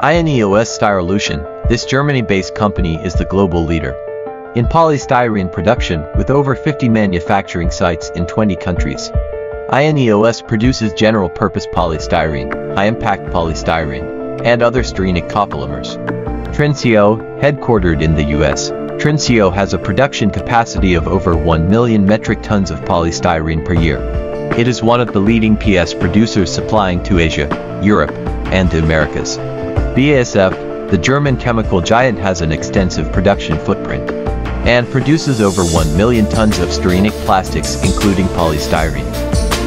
INEOS Styrolution, this Germany-based company is the global leader in polystyrene production with over 50 manufacturing sites in 20 countries. INEOS produces general-purpose polystyrene, high-impact polystyrene, and other styrenic copolymers. Trinseo, headquartered in the US, Trinseo has a production capacity of over 1 million metric tons of polystyrene per year. It is one of the leading PS producers supplying to Asia, Europe, and the Americas. BASF, the German chemical giant, has an extensive production footprint and produces over 1 million tons of styrenic plastics including polystyrene.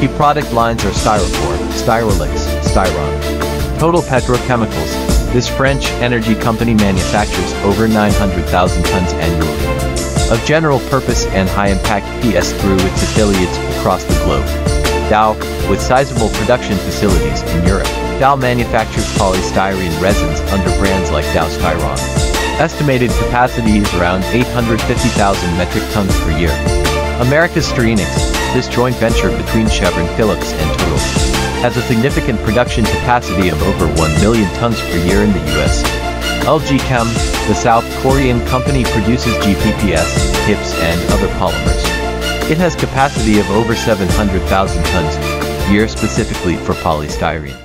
Key product lines are Styropor, Styrolux, Styron. Total Petrochemicals, this French energy company manufactures over 900,000 tons annually of general-purpose and high-impact PS through its affiliates across the globe. Dow, with sizable production facilities in Europe, Dow manufactures polystyrene resins under brands like Dow Styron. Estimated capacity is around 850,000 metric tons per year. America's Styrenics, this joint venture between Chevron Phillips and Total, has a significant production capacity of over 1 million tons per year in the US. LG Chem, the South Korean company, produces GPPS, HIPs, and other polymers. It has capacity of over 700,000 tons per year specifically for polystyrene.